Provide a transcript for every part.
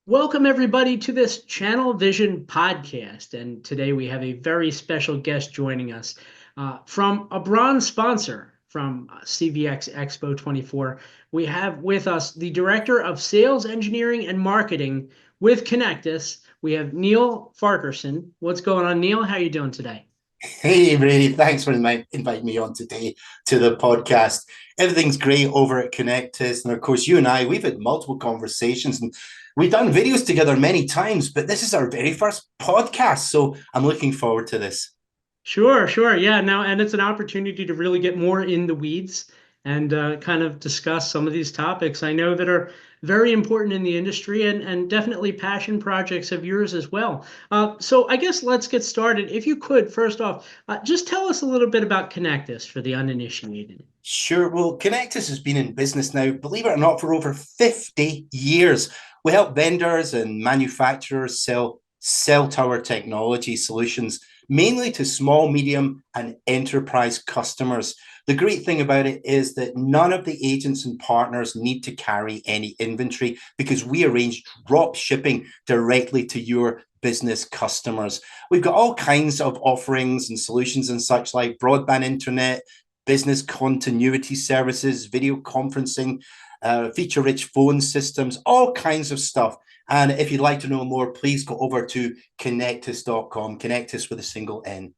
Welcome everybody to this Channel Vision podcast. And today we have a very special guest joining us from a bronze sponsor from CVX Expo 24. We have with us the Director of Sales Engineering and Marketing with ConectUS. We have Neil Farquharson. What's going on, Neil? How are you doing today? Hey, Brady, thanks for inviting me on today to the podcast. Everything's great over at ConectUS. And of course, you and I, we've had multiple conversations and we've done videos together many times, but this is our very first podcast. So I'm looking forward to this. Sure. Yeah, now, and it's an opportunity to really get more in the weeds and kind of discuss some of these topics I know that are very important in the industry and definitely passion projects of yours as well. So I guess let's get started. If you could, first off, just tell us a little bit about ConectUS for the uninitiated. Sure. Well, ConectUS has been in business now, believe it or not, for over 50 years. We help vendors and manufacturers sell cell tower technology solutions, mainly to small, medium, and enterprise customers. The great thing about it is that none of the agents and partners need to carry any inventory because we arrange drop shipping directly to your business customers. We've got all kinds of offerings and solutions and such like broadband internet, business continuity services, video conferencing, feature-rich phone systems, all kinds of stuff. And if you'd like to know more, please go over to ConectUS.com, ConectUS with a single N.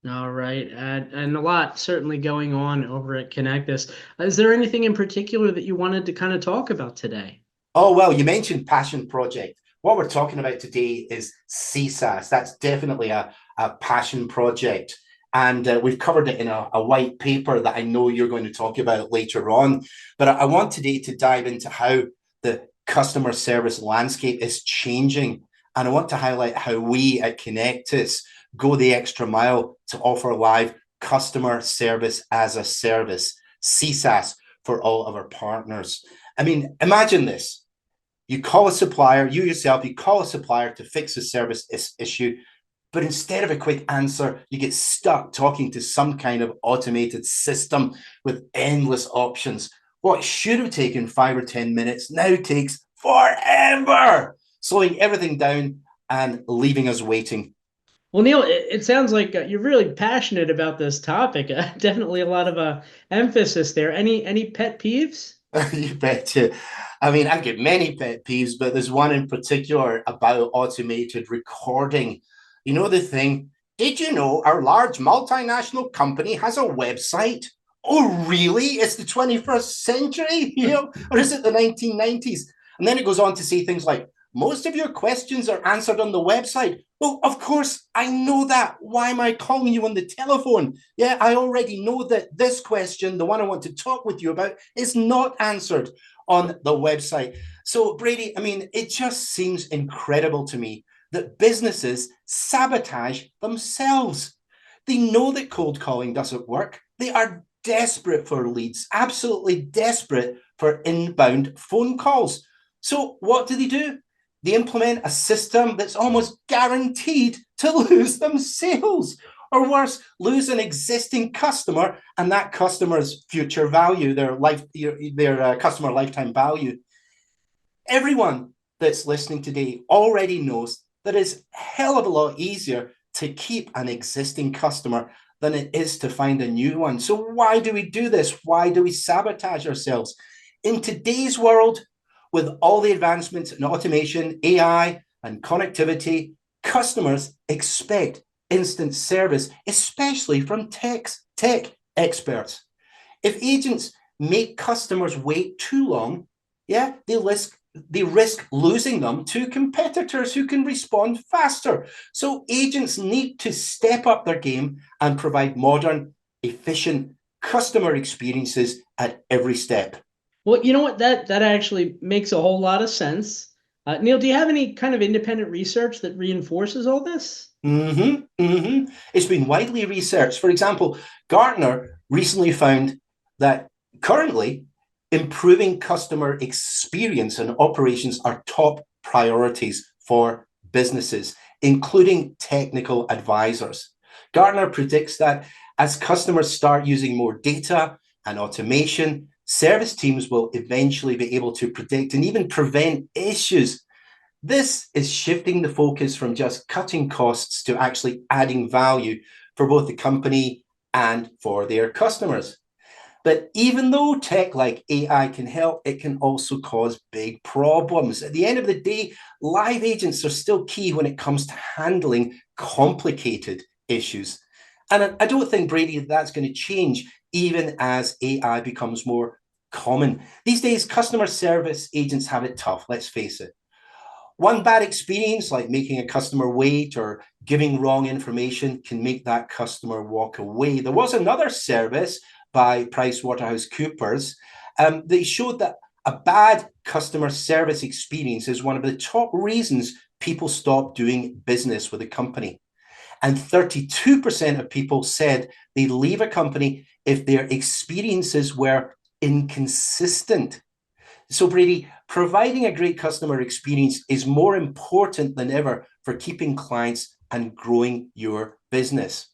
All right, and a lot certainly going on over at ConectUS. Is there anything in particular that you wanted to kind of talk about today? Oh, well, you mentioned passion project. What we're talking about today is CSAS. That's definitely a passion project. And we've covered it in a white paper that I know you're going to talk about later on. But I want today to dive into how the customer service landscape is changing. And I want to highlight how we at ConectUS go the extra mile to offer live customer service as a service, CSAS, for all of our partners. I mean, imagine this. You call a supplier, you call a supplier to fix a service issue, but instead of a quick answer, you get stuck talking to some kind of automated system with endless options. What should have taken 5 or 10 minutes now takes forever, slowing everything down and leaving us waiting. Well, Neil, it sounds like you're really passionate about this topic. Definitely a lot of emphasis there. Any pet peeves? You betcha. I mean, I've got many pet peeves, but there's one in particular about automated recording. You know the thing? Did you know our large multinational company has a website? Oh, really? It's the 21st century, or is it the 1990s? And then it goes on to say things like, most of your questions are answered on the website. Well, of course, I know that. Why am I calling you on the telephone? Yeah, I already know that this question, the one I want to talk with you about, is not answered on the website. So, Brady, I mean, it just seems incredible to me that businesses sabotage themselves. They know that cold calling doesn't work. They are desperate for leads, absolutely desperate for inbound phone calls. So, what do? They implement a system that's almost guaranteed to lose them sales, or worse, lose an existing customer and that customer's future value, their customer lifetime value. Everyone that's listening today already knows that it's a hell of a lot easier to keep an existing customer than it is to find a new one. So why do we do this? Why do we sabotage ourselves? In today's world, with all the advancements in automation, AI, and connectivity, customers expect instant service, especially from tech experts. If agents make customers wait too long, yeah, they risk losing them to competitors who can respond faster. So agents need to step up their game and provide modern, efficient customer experiences at every step. Well, you know what? That actually makes a whole lot of sense. Neil, do you have any kind of independent research that reinforces all this? It's been widely researched. For example, Gartner recently found that currently improving customer experience and operations are top priorities for businesses, including technical advisors. Gartner predicts that as customers start using more data and automation, Service teams will eventually be able to predict and even prevent issues. This is shifting the focus from just cutting costs to actually adding value for both the company and for their customers. But even though tech like AI can help, it can also cause big problems. At the end of the day, live agents are still key when it comes to handling complicated issues. And I don't think, Brady, that's going to change even as AI becomes more common. These days, customer service agents have it tough, let's face it. One bad experience, like making a customer wait or giving wrong information, can make that customer walk away. There was another service by PricewaterhouseCoopers that showed that a bad customer service experience is one of the top reasons people stop doing business with a company. And 32% of people said they'd leave a company if their experiences were inconsistent. So, Brady, providing a great customer experience is more important than ever for keeping clients and growing your business.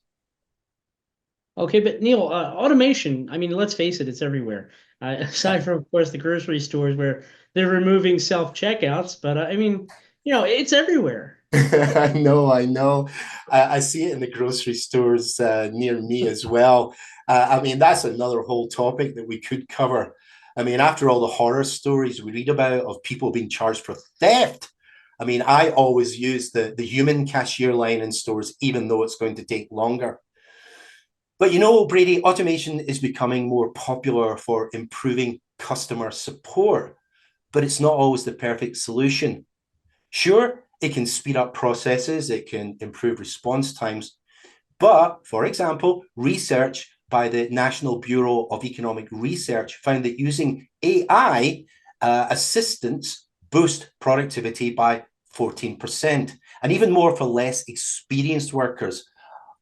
Okay, but Neil, automation, I mean, let's face it, it's everywhere. Aside from, of course, the grocery stores where they're removing self-checkouts, but I mean, it's everywhere. I know, I know. I see it in the grocery stores near me as well. I mean, that's another whole topic that we could cover. I mean, after all the horror stories we read about of people being charged for theft, I mean, I always use the human cashier line in stores, even though it's going to take longer. But Brady, automation is becoming more popular for improving customer support, but it's not always the perfect solution. Sure, it can speed up processes, it can improve response times. But, for example, research by the National Bureau of Economic Research found that using AI assistants boost productivity by 14%, and even more for less experienced workers.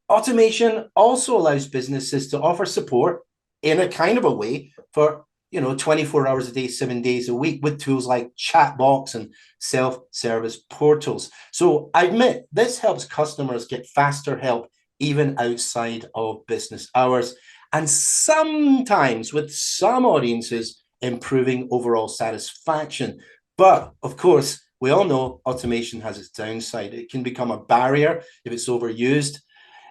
Automation also allows businesses to offer support in a kind of a way for 24 hours a day, 7 days a week with tools like chatbots and self-service portals. So I admit this helps customers get faster help even outside of business hours, and sometimes with some audiences improving overall satisfaction. But of course, we all know automation has its downside. It can become a barrier if it's overused,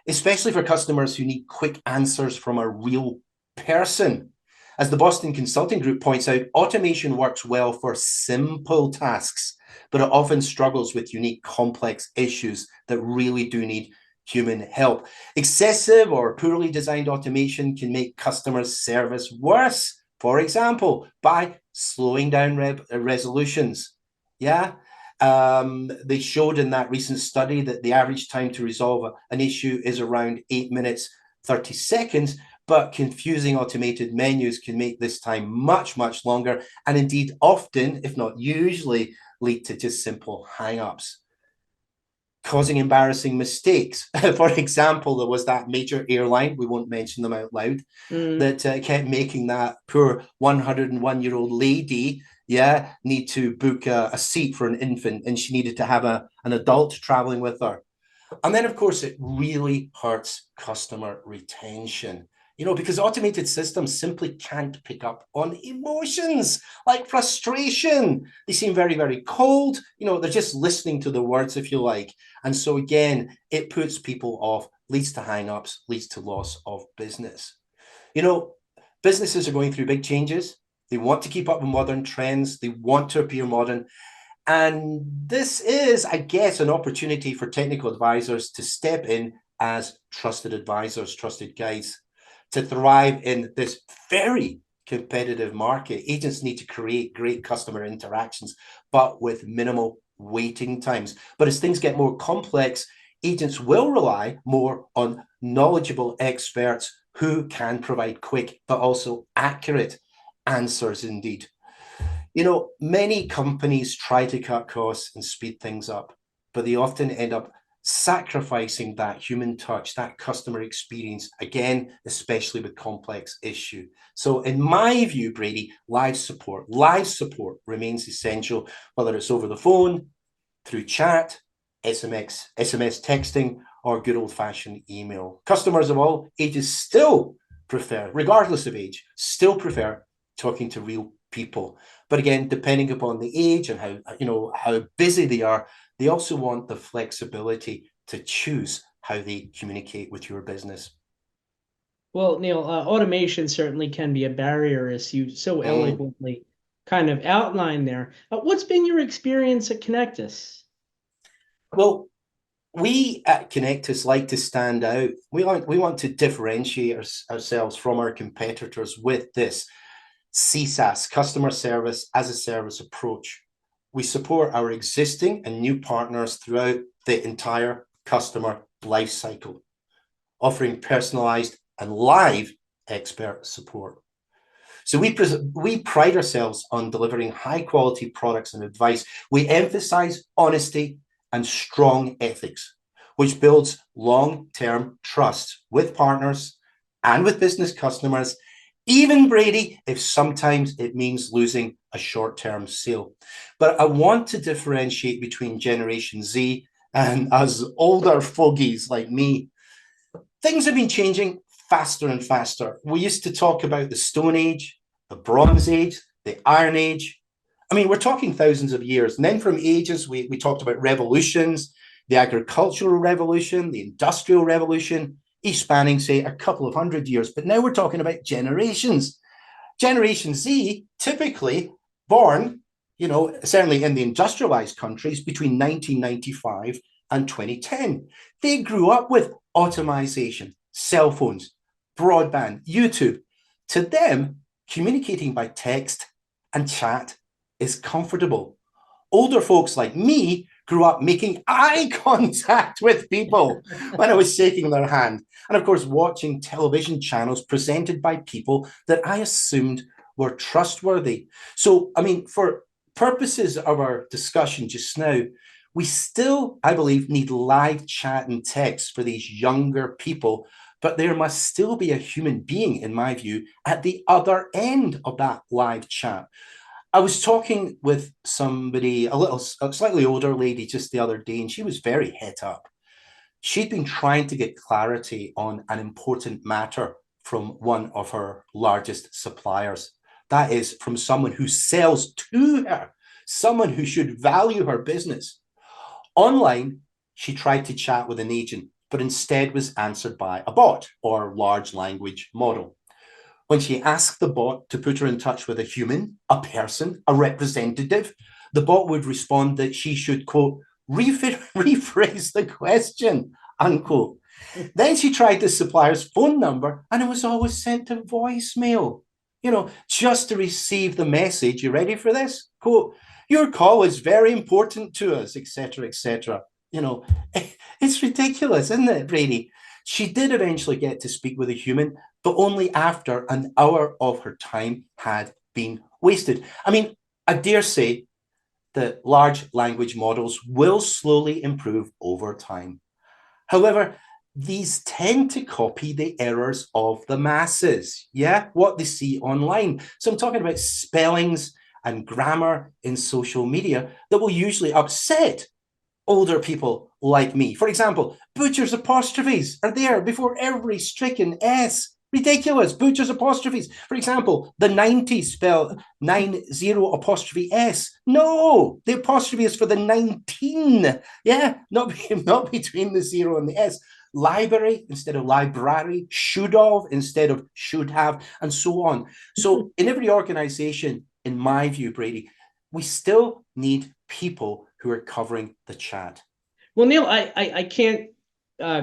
especially for customers who need quick answers from a real person. As the Boston Consulting Group points out, automation works well for simple tasks, but it often struggles with unique, complex issues that really do need human help. Excessive or poorly designed automation can make customer service worse, for example, by slowing down resolutions. Yeah. They showed in that recent study that the average time to resolve an issue is around 8 minutes, 30 seconds, but confusing automated menus can make this time much, much longer, and indeed often, if not usually, lead to just simple hang-ups, causing embarrassing mistakes. For example, there was that major airline, we won't mention them out loud, that kept making that poor 101-year-old lady need to book a seat for an infant, and she needed to have an adult traveling with her. And then, of course, it really hurts customer retention, because automated systems simply can't pick up on emotions like frustration. They seem very, very cold. They're just listening to the words, if you like. And so, again, it puts people off, leads to hang-ups, leads to loss of business. Businesses are going through big changes. They want to keep up with modern trends. They want to appear modern. And this is, I guess, an opportunity for technical advisors to step in as trusted advisors, trusted guides, to thrive in this very competitive market. Agents need to create great customer interactions, but with minimal waiting times. But as things get more complex, agents will rely more on knowledgeable experts who can provide quick, but also accurate answers indeed. Many companies try to cut costs and speed things up, but they often end up sacrificing that human touch, that customer experience, again, especially with complex issue. So in my view, Brady, live support remains essential, whether it's over the phone, through chat, SMS texting, or good old-fashioned email. Customers of all ages still prefer, regardless of age, still prefer talking to real people. But again, depending upon the age and how busy they are, they also want the flexibility to choose how they communicate with your business. Well, Neil, automation certainly can be a barrier, as you so Mm. eloquently kind of outlined there. What's been your experience at ConectUS? Well, we at ConectUS like to stand out. We want to differentiate ourselves from our competitors with this CSAS, customer service as a service approach. We support our existing and new partners throughout the entire customer life cycle, offering personalized and live expert support. So we pride ourselves on delivering high quality products and advice. We emphasize honesty and strong ethics, which builds long-term trust with partners and with business customers, even, Brady, if sometimes it means losing a short-term sale. But I want to differentiate between Generation Z and us older fogies like me. Things have been changing faster and faster. We used to talk about the Stone Age, the Bronze Age, the Iron Age. I mean, we're talking thousands of years. And then from ages, we talked about revolutions, the agricultural revolution, the industrial revolution, each spanning, say, a couple of hundred years. But now we're talking about generations. Generation Z, typically born, certainly in the industrialized countries between 1995 and 2010. They grew up with automation, cell phones, broadband, YouTube. To them, communicating by text and chat is comfortable. Older folks like me grew up making eye contact with people when I was shaking their hand. And of course, watching television channels presented by people that I assumed were trustworthy. So, I mean, for purposes of our discussion just now, we still, I believe, need live chat and text for these younger people, but there must still be a human being, in my view, at the other end of that live chat. I was talking with somebody, a slightly older lady just the other day, and she was very het up. She'd been trying to get clarity on an important matter from one of her largest suppliers. That is from someone who sells to her, someone who should value her business. Online, she tried to chat with an agent, but instead was answered by a bot or large language model. When she asked the bot to put her in touch with a human, a person, a representative, the bot would respond that she should, quote, rephrase the question, unquote. Then she tried the supplier's phone number and it was always sent to voicemail, just to receive the message. You ready for this? Quote, your call is very important to us, etc., etc. It's ridiculous, isn't it, Brady? She did eventually get to speak with a human, but only after an hour of her time had been wasted. I mean, I dare say that large language models will slowly improve over time. However, these tend to copy the errors of the masses, what they see online. So I'm talking about spellings and grammar in social media that will usually upset older people like me. For example, butcher's apostrophes are there before every stricken S. Ridiculous. Butcher's apostrophes. For example, the 90 spell 90 apostrophe S. No, the apostrophe is for the 19. Not between the 0 and the S. Library instead of library, should have instead of should have, and so on. So in every organization, in my view, Brady, we still need people who are covering the chat. Well, Neil, I can't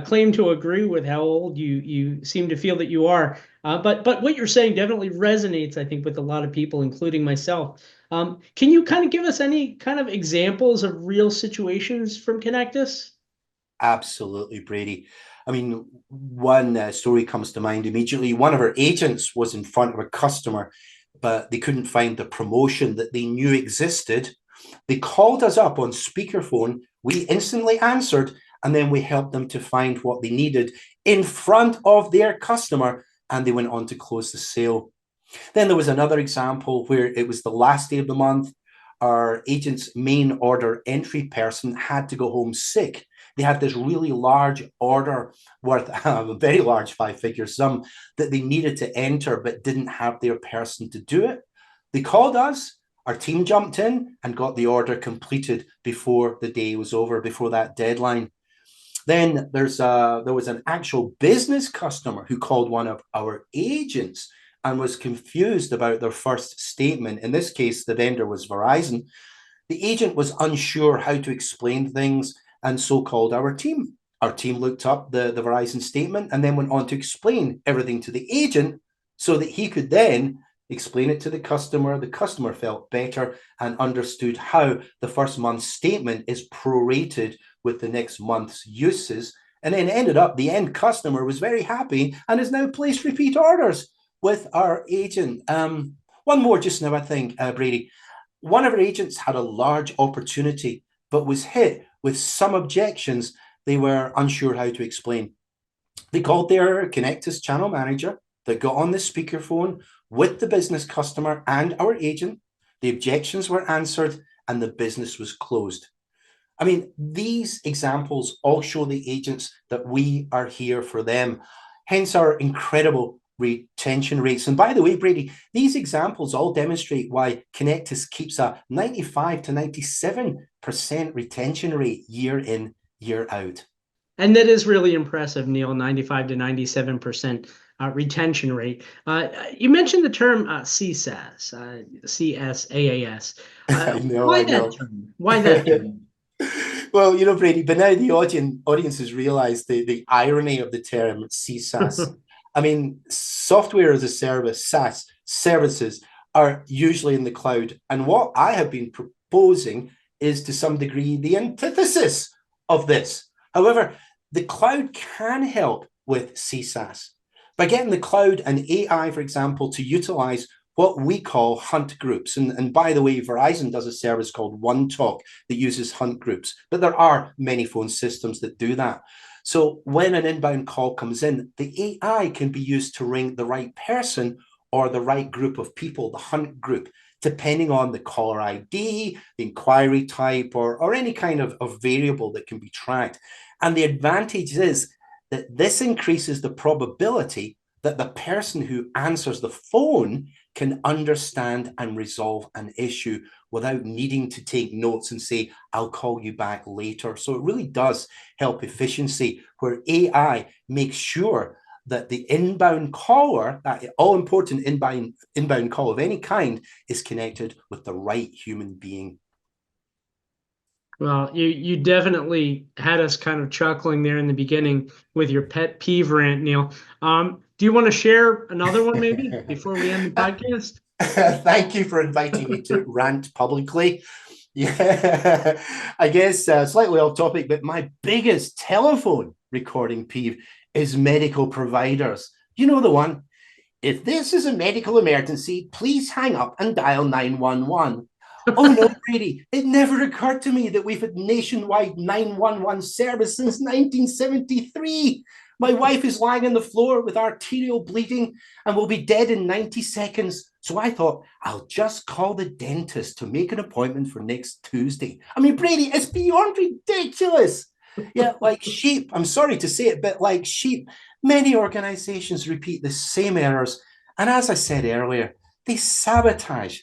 claim to agree with how old you seem to feel that you are, but what you're saying definitely resonates, I think, with a lot of people, including myself. Can you kind of give us any kind of examples of real situations from ConectUS? Absolutely, Brady. I mean, one story comes to mind immediately. One of our agents was in front of a customer, but they couldn't find the promotion that they knew existed. They called us up on speakerphone. We instantly answered, and then we helped them to find what they needed in front of their customer, and they went on to close the sale. Then there was another example where it was the last day of the month. Our agent's main order entry person had to go home sick They had this really large order worth a very large five-figure sum that they needed to enter but didn't have their person to do it. They called us. Our team jumped in and got the order completed before the day was over, before that deadline. Then there was an actual business customer who called one of our agents and was confused about their first statement. In this case, the vendor was Verizon. The agent was unsure how to explain things and so called our team. Our team looked up the Verizon statement and then went on to explain everything to the agent so that he could then explain it to the customer. The customer felt better and understood how the first month's statement is prorated with the next month's uses. And then ended up, the end customer was very happy and has now placed repeat orders with our agent. One more just now, I think, Brady. One of our agents had a large opportunity, but was hit with some objections they were unsure how to explain. They called their ConectUS channel manager that got on the speakerphone with the business customer and our agent. The objections were answered and the business was closed. I mean, these examples all show the agents that we are here for them, hence our incredible retention rates. And by the way, Brady, these examples all demonstrate why ConectUS keeps a 95 to 97% retention rate year in, year out. And that is really impressive, Neil, 95 to 97% retention rate. You mentioned the term CSAS, CSAAS. I know, Why I that know. term? Why that term? Well, Brady, but now the audience has realized the irony of the term CSAS. I mean, software as a service, SaaS, services are usually in the cloud. And what I have been proposing is to some degree the antithesis of this. However, the cloud can help with CSAS by getting the cloud and AI, for example, to utilize what we call hunt groups. And by the way, Verizon does a service called OneTalk that uses hunt groups, but there are many phone systems that do that. So when an inbound call comes in, the AI can be used to ring the right person or the right group of people, the hunt group, depending on the caller ID, the inquiry type, or any kind of variable that can be tracked. And the advantage is that this increases the probability that the person who answers the phone can understand and resolve an issue without needing to take notes and say, I'll call you back later. So it really does help efficiency, where AI makes sure that the inbound caller, that all-important inbound call of any kind, is connected with the right human being. Well, you definitely had us kind of chuckling there in the beginning with your pet peeve rant, Neil. Do you want to share another one maybe before we end the podcast? Thank you for inviting me to rant publicly. Yeah, I guess slightly off topic, but my biggest telephone recording peeve is medical providers. You know the one. If this is a medical emergency, please hang up and dial 911. Oh no, Brady, it never occurred to me that we've had nationwide 911 service since 1973. My wife is lying on the floor with arterial bleeding and will be dead in 90 seconds. So I thought, I'll just call the dentist to make an appointment for next Tuesday. I mean, Brady, it's beyond ridiculous. Yeah, like sheep, I'm sorry to say it, but like sheep, many organizations repeat the same errors. And as I said earlier, they sabotage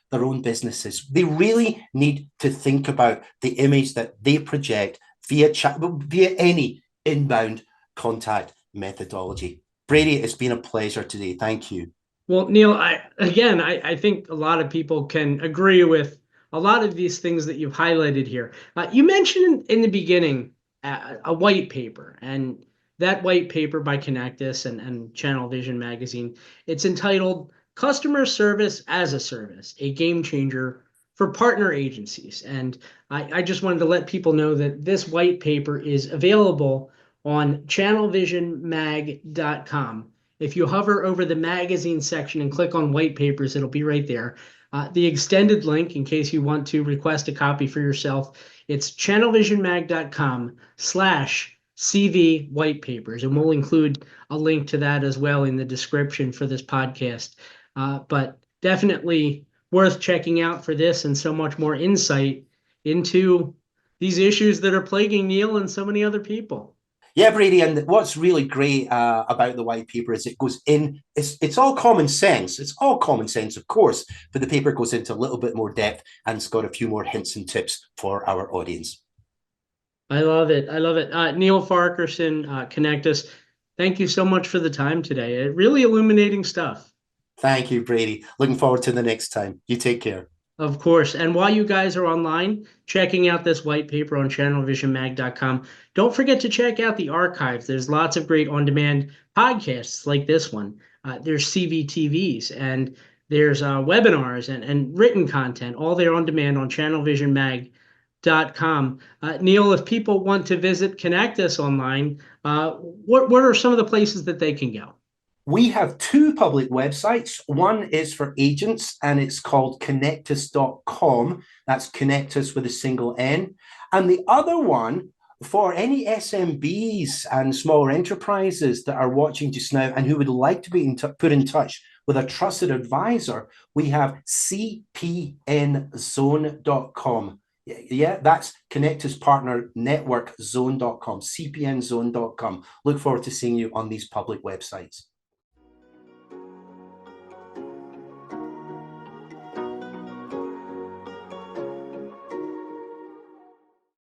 their own businesses. They really need to think about the image that they project via chat, via any inbound contact methodology. Brady, it's been a pleasure today. Thank you. Well, Neil, I think a lot of people can agree with a lot of these things that you've highlighted here. You mentioned in the beginning a white paper, and that white paper by ConectUS and Channel Vision magazine, it's entitled Customer Service as a Service, a Game Changer for Partner Agencies. And I just wanted to let people know that this white paper is available on channelvisionmag.com. If you hover over the magazine section and click on white papers, it'll be right there. The extended link, in case you want to request a copy for yourself, it's channelvisionmag.com/CV white papers. And we'll include a link to that as well in the description for this podcast. But definitely worth checking out for this and so much more insight into these issues that are plaguing Neil and so many other people. Yeah, Brady, and what's really great about the white paper is it goes in, it's all common sense. It's all common sense, of course, but the paper goes into a little bit more depth and it's got a few more hints and tips for our audience. I love it. I love it. Neil Farquharson, ConectUS, thank you so much for the time today. Really illuminating stuff. Thank you, Brady. Looking forward to the next time. You take care. Of course. And while you guys are online checking out this white paper on channelvisionmag.com, don't forget to check out the archives. There's lots of great on demand podcasts like this one. There's CVTVs and there's webinars and written content, all there on demand on channelvisionmag.com. Neil, if people want to visit ConectUS online, what are some of the places that they can go? We have two public websites. One is for agents and it's called ConectUS.com. That's ConectUS with a single N. And the other one for any SMBs and smaller enterprises that are watching just now and who would like to be put in touch with a trusted advisor, we have cpnzone.com. Yeah, that's ConectUS Partner Network Zone.com, cpnzone.com. Look forward to seeing you on these public websites.